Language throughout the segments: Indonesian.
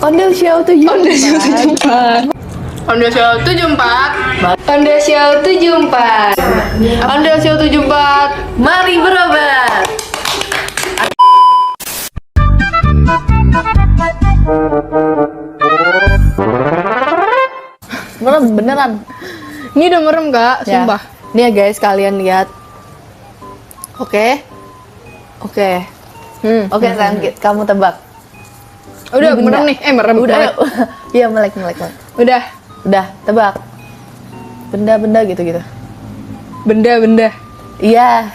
Ondel Show 74. Ondel Show 74. Ondel Show 74. Ondel Show 74. Mari berobat. Beneran. Ini udah merem Kak, Ya. sumpah. Nih ya guys, kalian lihat. Oke. Oke, sayang, kamu tebak. Udah Ini merem benda. nih. Merem. Udah. melek. Iya, melek. Udah. Udah, tebak. Benda gitu. Benda. Iya.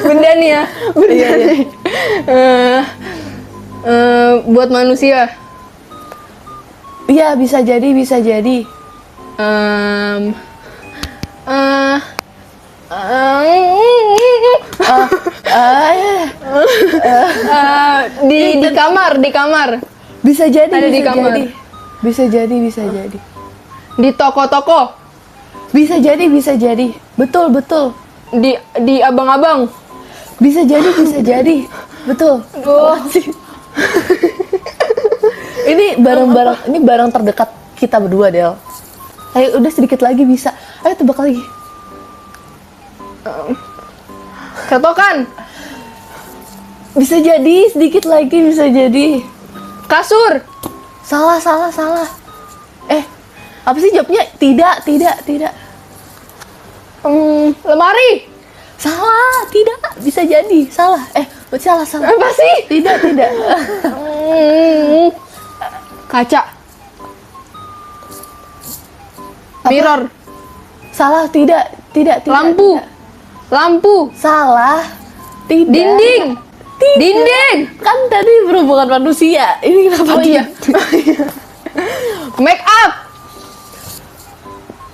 Benda nih ya. Benda Iya. nih. Buat manusia. Iya, bisa jadi. Di kamar. Bisa jadi. Ada di kamar. Bisa jadi. Di toko-toko. Bisa jadi. Betul. Di abang-abang. Bisa jadi. Betul. Oh. Ini barang terdekat kita berdua, Del. Ayo, udah sedikit lagi bisa. Ayo tebak lagi. Ketokan. Bisa jadi, sedikit lagi bisa jadi. Kasur. Salah. Apa sih jawabnya? Tidak. Lemari. Salah, tidak. Bisa jadi. Salah. Salah. Apa sih? Tidak. Kaca. Mirror. Salah, tidak. Lampu. Tidak. Lampu. Salah. Tidak. Dinding. Tidak. Dinding. Kan tadi berhubungan manusia. Ini kenapa Oh iya. Make up.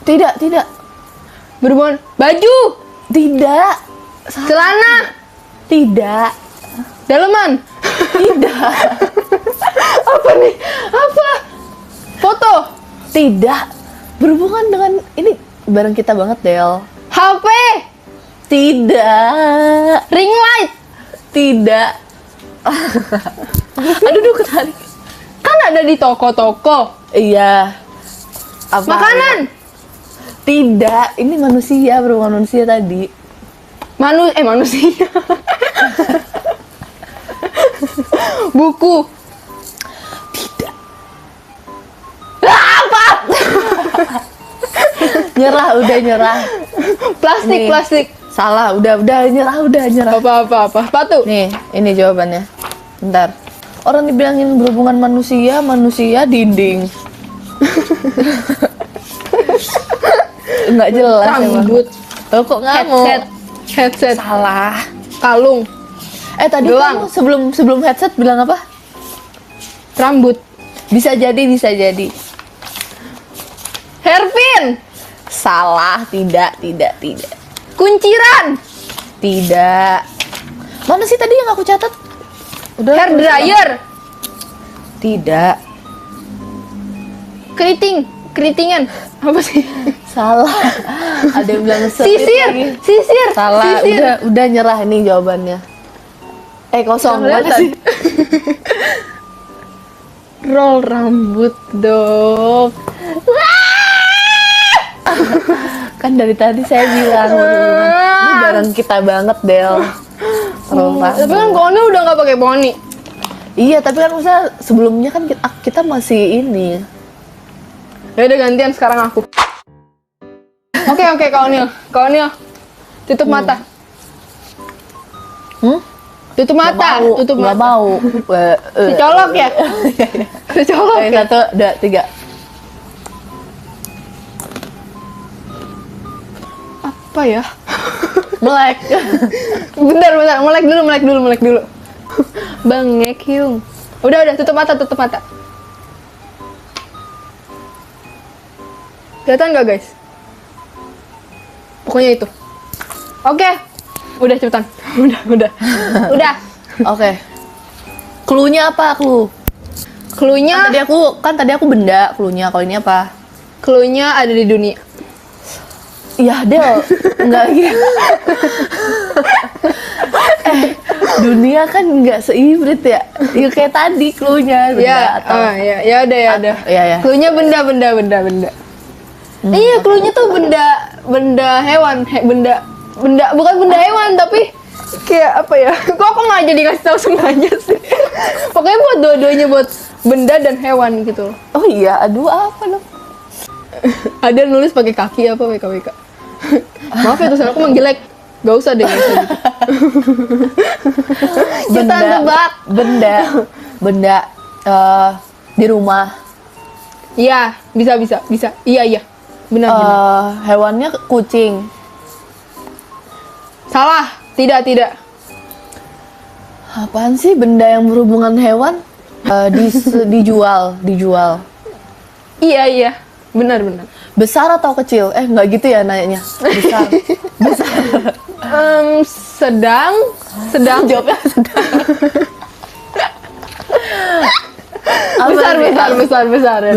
Tidak. Berhubungan baju. Tidak. Salah. Celana. Tidak. Daleman. Tidak. Apa nih? Apa? Foto. Tidak. Berhubungan dengan ini bareng kita banget, Del. HP. Tidak. Ring light. Tidak. Aduh, ketarik. Kan ada di toko-toko. Iya. Apa? Makanan. Tidak. Ini manusia, berhubungan manusia tadi. Manusia. Buku. Tidak. Apa? Udah nyerah. Nih. Plastik. Salah, udah nyerah. Apa? Sepatu. Nih, ini jawabannya. Bentar. Orang dibilangin berhubungan manusia dinding. Nggak jelas emang. Rambut. Oh, kok ngamuk? Headset. Salah. Kalung. Tadi Gelang. kamu sebelum headset bilang apa? Rambut. Bisa jadi. Hairpin. Salah, tidak. Kunciran. Tidak. Mana sih tadi yang aku catat? Udah. Hair dryer. Tidak. Keritingan. Apa sih? Salah. Ada yang bilang setir lagi. Sisir. Salah. Sisir. Udah nyerah nih jawabannya. Kosong. Yang Mana kelihatan. sih? Roll rambut dong. Kan dari tadi saya bilang ini bareng kita banget, Del. Tapi kan Koni udah nggak pakai poni. Iya, tapi kan misalnya sebelumnya kan kita masih ini. Ya udah gantian sekarang aku. Oke, Kak Onil. Tutup mata. Tutup mata. Tutup Nggak mata. mau. Dicolok ya? Dicolok Oke, ya? 1, 2, 3. Apa ya? Melek. Bentar. Melek dulu. Bang Ngekyung. Udah, tutup mata. Kelihatan nggak guys? Pokoknya itu. Oke. Udah cepetan. Udah. Oke. Cluenya apa, clue? Cluenya Tadi aku benda, cluenya. Kalau ini apa? cluenya ada di dunia. Iya, Del. Enggak gitu. Dunia kan nggak sehibrid ya. Ya kayak tadi cluenya benda Ya, atau ya udah ya udah. ya ya. Cluenya benda. Iya, cluenya tuh benda hewan, benda bukan benda hewan tapi kayak apa ya? Kok aku nggak jadi ngasih tahu semuanya sih? Pokoknya buat dua-duanya buat benda dan hewan gitu. Oh iya, aduh apa dong? Ada nulis pakai kaki apa WKWK. Maaf ya tulisan aku menggelek. Gak usah deh. Kita tebak. Benda di rumah. Iya, bisa. Iya. Benar. Hewannya kucing. Salah. Tidak. Apaan sih benda yang berhubungan hewan? Dijual. Iya. Benar. Besar atau kecil? Nggak gitu ya nanyanya. Besar. Sedang. Jawabnya sedang. Besar. Ya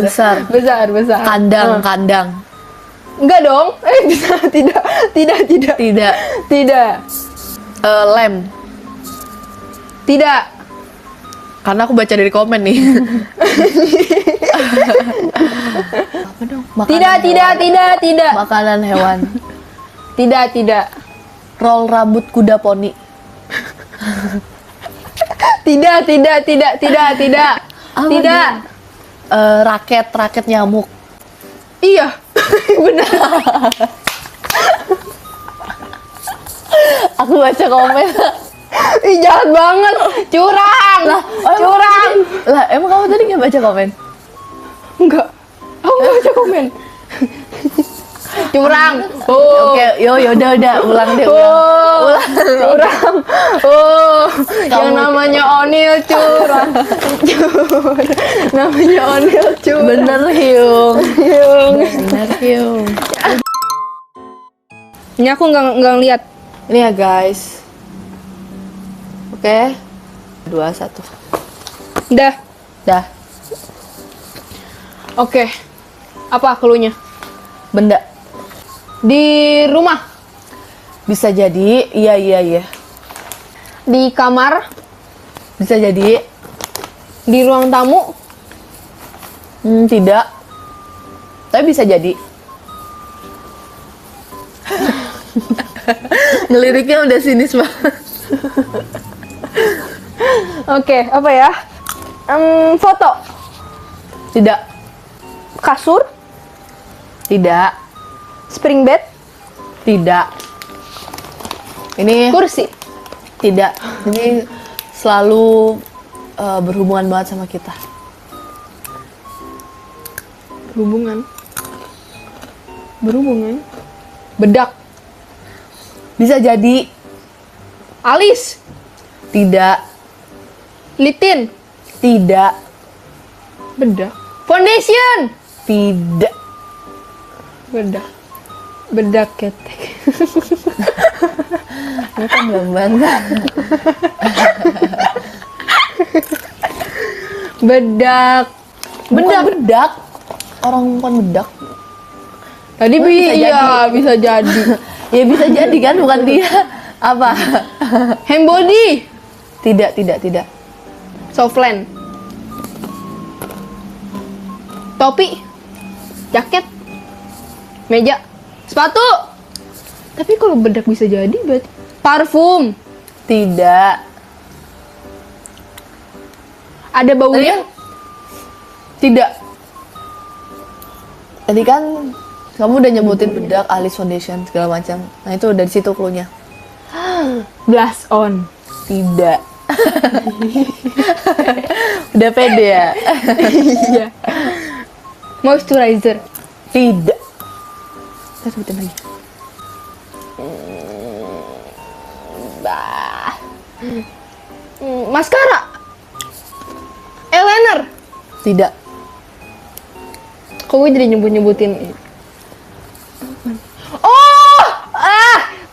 Besar. Besar. Kandang. Enggak dong. Bisa. Tidak. Tidak. Lem. Tidak. Karena aku baca dari komen nih. Apa dong? Tidak. Makanan hewan. Tidak. Roll rambut kuda poni. Tidak. Apa Tidak. Raket nyamuk. Iya. Benar. Aku baca komen. Ih, jahat banget. Curang. Curang. Lah, emang kamu tadi nggak baca komen? Enggak. Aku nggak baca komen. Curang. Oh. Oke, udah, ulang deh. Ulang. Curang. Oh. Yang namanya Onil curang. Namanya Onil curang. Bener, Hyung. Bener, Hyung. Ini aku nggak ngeliat. Ini ya, guys. Oke. 2, 1. Dah. Oke. Apa cluenya? Benda. Di rumah. Bisa jadi, iya. Di kamar. Bisa jadi, Di ruang tamu. tidak. Tapi bisa jadi. Ngeliriknya udah sinis banget. Oke, apa ya? Foto. Tidak. Kasur. Tidak. Spring bed. Tidak. Ini Kursi. tidak. Ini selalu berhubungan banget sama kita. Berhubungan. Bedak. Bisa jadi. Alis. Tidak. Litin. Tidak. Bedak. Foundation. Tidak. Bedak ketek. Ini kan belum banget. Bedak. Bedak. Orang bukan bedak. Tadi bisa jadi. Ya bisa jadi kan, bukan dia. Apa? Hand body. Tidak. Softland. Topi. Jaket. Meja. Sepatu. Tapi kalau bedak bisa jadi berarti parfum. Tidak. Ada baunya? Tidak. Tadi kan kamu udah nyebutin bedak, alis, foundation, segala macam. Nah itu dari situ cluenya. Blush on. Tidak. Udah pede ya? Iya. Moisturizer. Tidak. Kita sebutin lagi. Maskara. Eyeliner. Tidak. Kok gue jadi nyebut-nyebutin ini? Oh!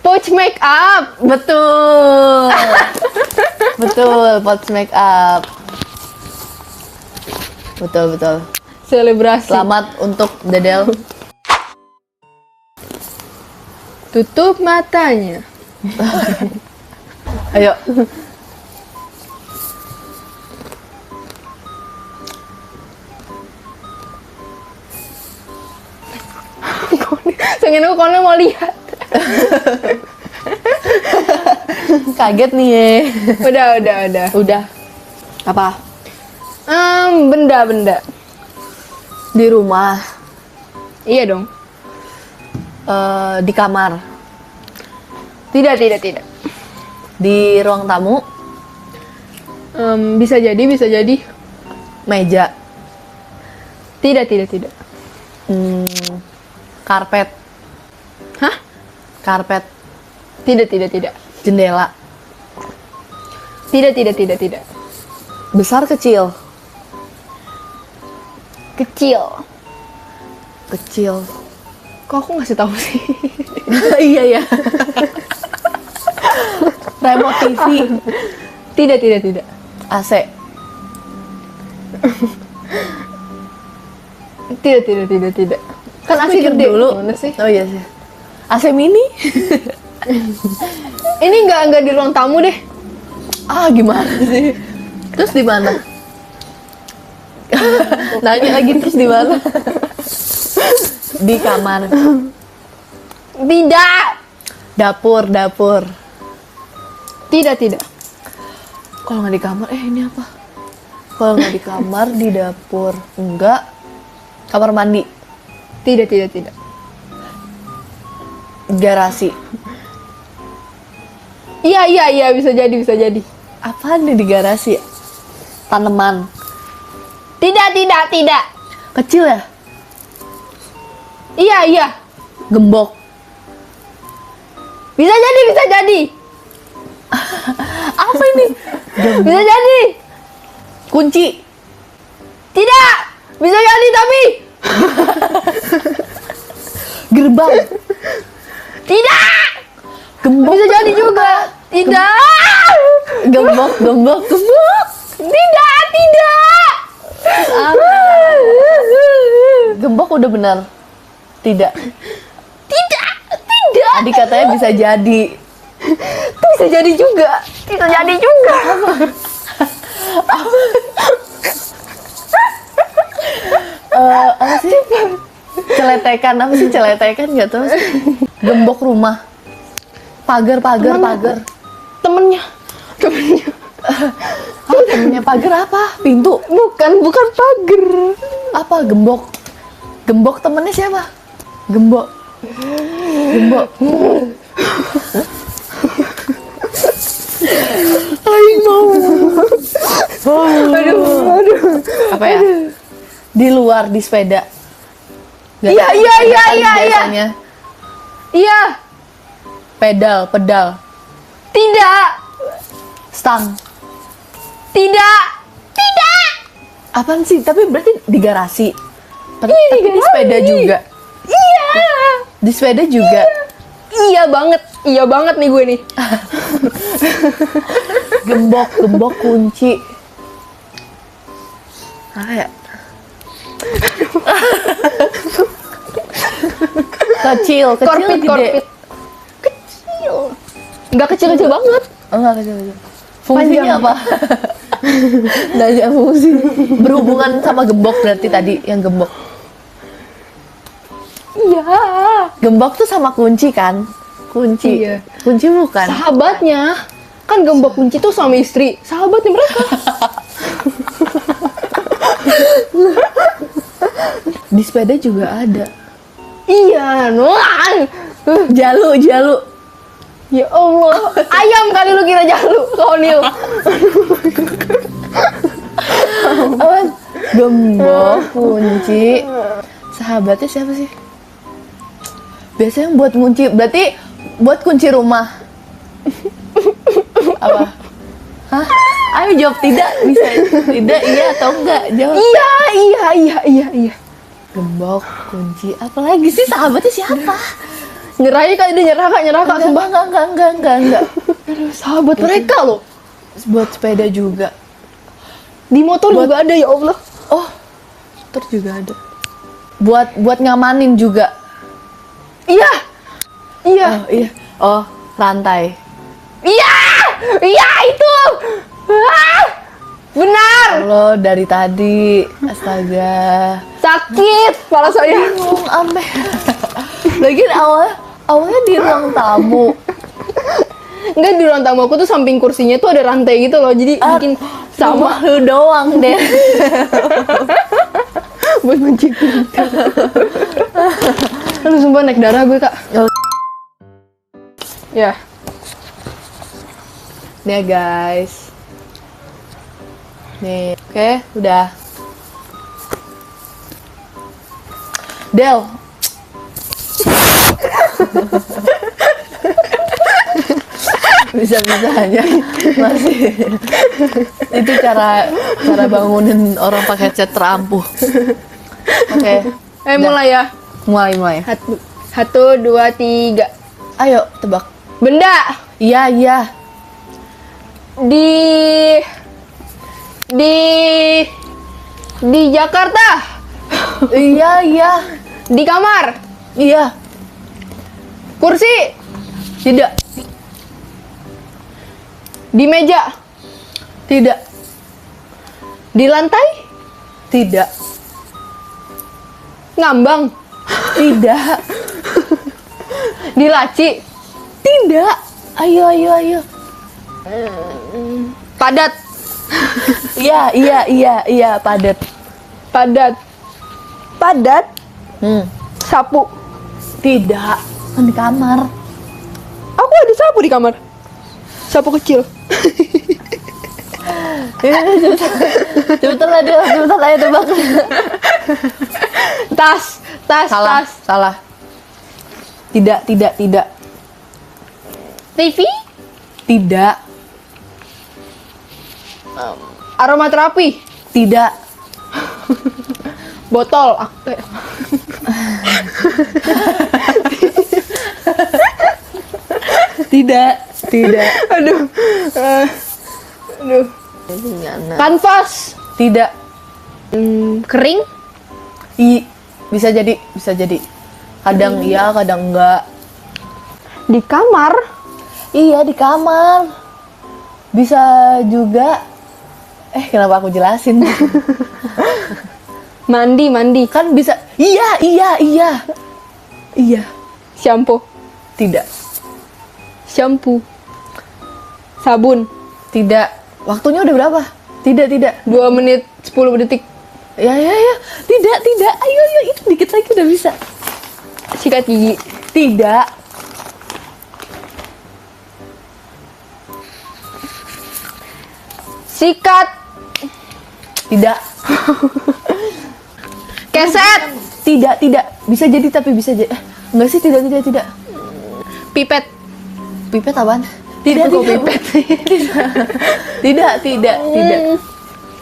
Pouch make up. Betul. Betul, pouch make up. Betul. Selebrasi. Selamat untuk Dedel. Tutup matanya. Ayo. isengin aku karena mau lihat. Kaget nih ya. Udah. Udah. Apa? Benda. Di rumah, Iya dong. di kamar, Tidak. di ruang tamu, Bisa jadi. meja, Tidak. karpet, Hah? karpet, Tidak. jendela, Tidak. besar kecil, Kecil. Kok aku ngasih tahu sih? iya ya. Remote TV, Tidak. AC, Tidak. Kan AC Pikir gede. dulu. Gimana sih? Oh iya sih. AC mini. Ini nggak di ruang tamu deh. Ah gimana sih? Terus di mana? Nanya lagi terus di mana? Di kamar, Tidak. dapur. Tidak. Kalau nggak di kamar, ini apa? Kalau nggak di kamar, di dapur, enggak. Kamar mandi, Tidak. garasi. Iya, bisa jadi. Apaan nih di garasi? Tanaman. Tidak. Kecil ya? Iya. Gembok. Bisa jadi. Apa ini? Bisa jadi. Kunci. Tidak. Bisa jadi tapi. Gerbang. Tidak. Gembok. Bisa jadi juga. Tidak. Gembok. Tidak. Gembok udah benar. Tidak. Tidak. Tadi katanya bisa jadi. Itu bisa jadi juga. Apa sih? Celetekan nggak tahu sih. Gembok rumah. Pagar. Temennya. Temennya pagar apa? Pintu. Bukan pagar. Apa? Gembok temennya siapa? Gembok. Aing mau. Aduh. Apa ya? Di luar, di sepeda. Nggak Iya, tahu, iya, sepeda iya, kali iya, iya. biasanya. Iya. Pedal. Tidak. Stang. Tidak. Apaan sih? Tapi berarti di garasi. Tapi Iya, di di garasi. sepeda juga. Iya. Di sepeda juga. Iya banget nih gue nih. Gembok kunci. Apa ya? Kecil Korpit. gede. Kecil. Nggak kecil banget. Oh, enggak kecil. Fungsinya Panjang. apa? Nanya fungsi. Berhubungan sama gembok berarti tadi yang gembok. Iya. Gembok tuh sama kunci kan? Kunci. Iya. Kunci bukan. Sahabatnya. Kan gembok kunci tuh suami istri. Sahabatnya mereka. Di sepeda juga ada. Iya. Jalu. Ya Allah. Ayam kali lu kira jalu. Konil. Apa? Gembok, kunci. Sahabatnya siapa sih? Biasanya buat kunci, berarti buat kunci rumah. Apa? Hah? Ayo jawab tidak, bisa tidak, iya atau enggak? Jawab. Iya. Gembok, kunci, apa lagi sih sahabatnya siapa? Nyerahnya kali dia nyerah kak. Sumpah. Enggak. Aduh, sahabat mereka loh. Buat sepeda juga. Di motor Buat- juga ada ya Allah. Oh, motor juga ada. Buat ngamanin juga. Iya. Oh, iya. Oh, rantai. Iya itu. Ah, benar. Allah, dari tadi. Astaga. Sakit kepala saya. Bingung, ameh. Lagian awalnya di ruang tamu. Enggak, di ruang tamu aku tuh samping kursinya tuh ada rantai gitu loh. Jadi bikin Sama lu doang deh. buat kunci pintu. Aduh, sumpah naik darah gue, Kak. Ya. Nih guys. Nih, oke, udah. Del. Bisa-bisa aja masih. Itu cara bangunin orang pakai cat terampuh. Oke. Udah. Mulai ya. Mulai. Satu, dua, tiga. Ayo tebak. Benda Iya. di Jakarta. Iya. Di kamar. Iya. Kursi. Tidak. Di meja. Tidak. Di lantai. Tidak. Ngambang. Tidak. Di laci. Tidak. Ayo. Padat. Iya, padat. Padat. Sapu. Tidak. Kan di kamar. Aku ada sapu di kamar. Sapu kecil. Cepetan lah ya tebak. Tas. Salah. Tidak. TV. Tidak. Aromaterapi. Tidak. Botol. Tidak. Aduh. Kanvas. Tidak. Kering. Bisa jadi. Kadang iya, kadang enggak. Di kamar. Iya, di kamar. Bisa juga. Kenapa aku jelasin? Mandi. Kan bisa. Iya. Shampoo. Tidak. Shampoo. Sabun. Tidak. Waktunya udah berapa? Tidak. 2 menit 10 detik. Ya. Tidak. Ayo, itu dikit lagi udah bisa. Sikat gigi. Tidak. Sikat. Tidak. Keset. Tidak. Bisa jadi tapi bisa jadi. Enggak sih, tidak. Pipet. Pipet apaan? Tidak. Pipet.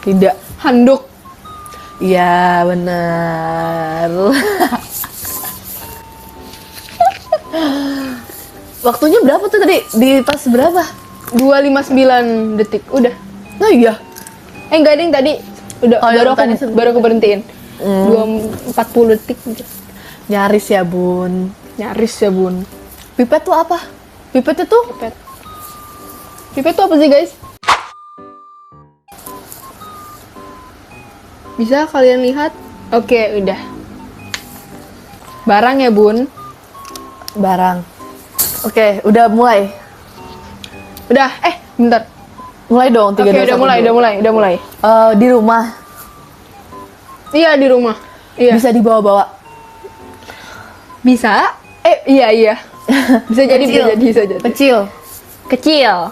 Tidak. Handuk. Iya, benar. Waktunya berapa tuh tadi? Di pas berapa? 2:59 detik. Udah. Oh iya. Enggak ding, tadi udah Oh, baru tadi aku baru aku berhentiin. 2:40 detik. Nyaris ya, Bun. Nyaris ya, Bun. Pipet tuh apa? Pipet itu Pipet tuh apa sih, guys? Bisa kalian lihat? Oke, udah. Barang ya, Bun. barang. Oke, udah mulai. Udah, bentar. Mulai dong, 3, Oke, 2, 1, udah mulai. Di rumah. Iya, di rumah. Iya. Bisa dibawa-bawa. Bisa? Iya. Bisa jadi, bisa jadi. Kecil. Kecil,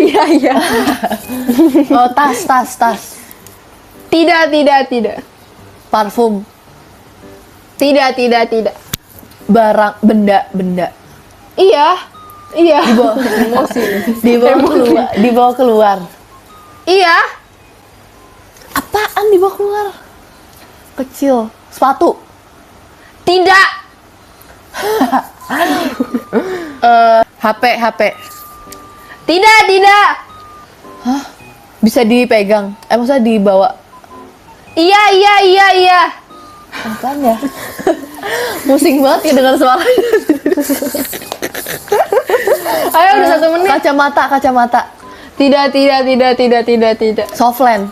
iya. Oh, tas. Tidak. Parfum. Tidak. Barang, benda. Iya. Dibawa keluar. Iya. Apaan dibawa keluar? Kecil. Sepatu. Tidak. HP. Tidak. Hah? Bisa dipegang. Maksudnya dibawa. Iya. Apaan ya? Pusing banget ya dengar suaranya. Ayo, udah 1 menit. Kacamata. Tidak. Softland.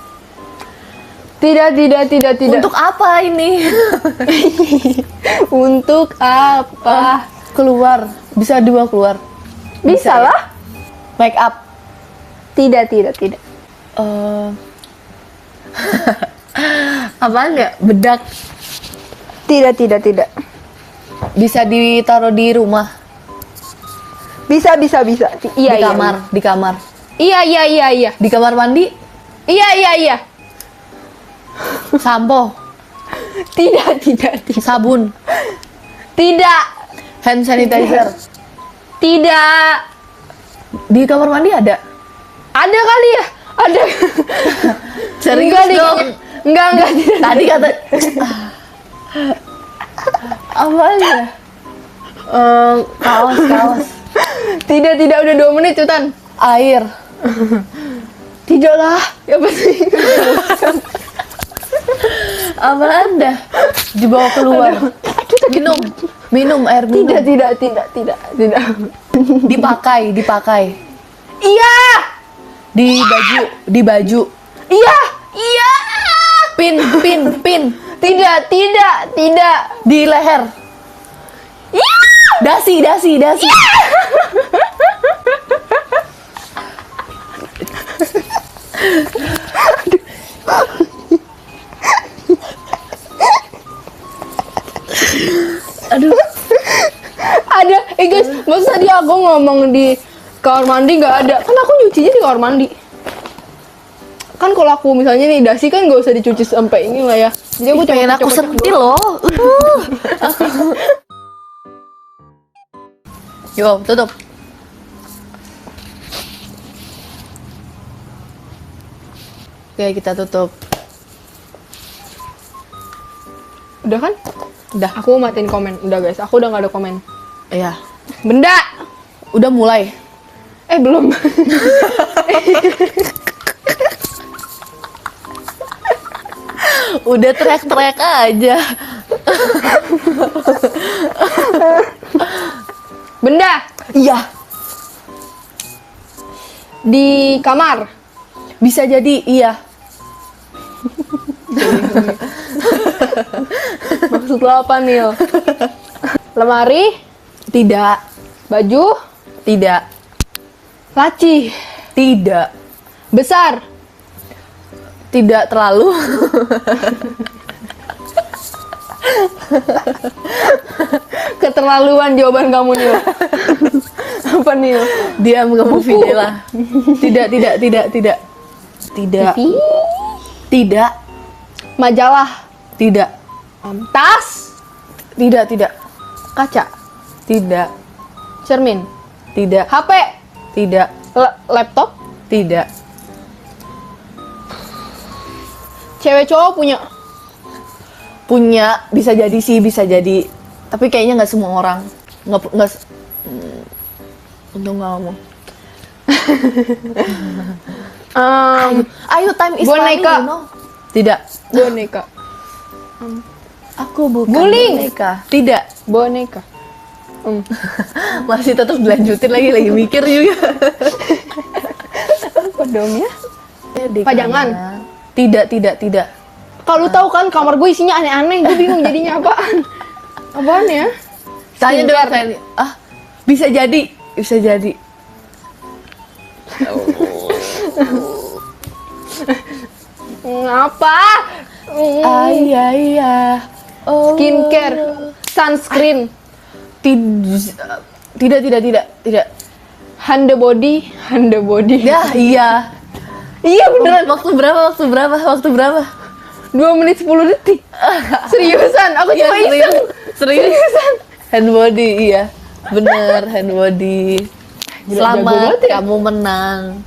Tidak. Untuk apa ini? Untuk apa? Keluar. Bisa dibawa keluar. Bisa ya? lah. Make up. Tidak. Apaan ya? Bedak. Tidak. Bisa ditaruh di rumah. Bisa. Iya. Di kamar. Di kamar. Iya. Di kamar mandi. Iya. Sampo. Tidak. Sabun. Tidak. Hand sanitizer. Tidak. Di kamar mandi ada. Ada kali ya? Ada. Serius dong. Enggak. Tadi kata apa ya? Kaos. Tidak. Udah 2 menit, Cutan. Air. Tidak lah. Ya pasti. Apa anda? Dibawa keluar. Minum air minum. Tidak. Dipakai. Iya. Di baju. Iya. Pin. Tidak. Di leher. Iya. Dasi. Aduh. Ada. Guys, masa tadi aku ngomong di kamar mandi nggak ada? Kan aku nyucinya di kamar mandi. Kan kalau aku misalnya nih dasi kan nggak usah dicuci sampai ini lah ya. Jadi aku Pengen aku copot-copot sentil doang. loh. Yo, tutup. Oke, kita tutup. Udah kan? Udah. Aku matiin komen. Udah guys, aku udah nggak ada komen. Iya. Benda. Udah mulai. Belum. Udah teriak-teriak aja. Benda. Iya. Di kamar. Bisa jadi iya. Maksud lo apa, Nil? Lemari. Tidak. Baju. Tidak. Laci. Tidak. Besar. Tidak terlalu. Keterlaluan jawaban kamu, Nil. Apa, Nil? Diam kamu Fidela. Tidak. Tidak. TV. Tidak. Majalah. Tidak. Tas. Tidak. Kaca. Tidak. Cermin. Tidak. HP. Tidak. Laptop. Tidak. Cewek cowok Punya, bisa jadi sih, bisa jadi. Tapi kayaknya nggak semua orang. Nggak. Untung nggak ngomong. Ayo, time is money, boneka. you know. Tidak. Boneka. Aku bukan Guling. boneka. Tidak. Boneka. Masih tetap dilanjutin lagi mikir juga. Apa dong ya? Di Pajangan. kamar. Tidak. Kalau lu tahu kan kamar gue isinya aneh-aneh, gue bingung jadinya apaan. Apaan ya? Tanya dong, Skincare. Fanny. Bisa jadi. Apa? Iya. Oh. Skincare, sunscreen, Tidak. hand body. Ya, iya. Iya beneran. Waktu berapa? 2 menit 10 detik. Seriusan, aku Iya, cuma iseng. seriusan. Hand body, iya. Bener, hand body. Gila, jago Selamat, banget ya. kamu menang.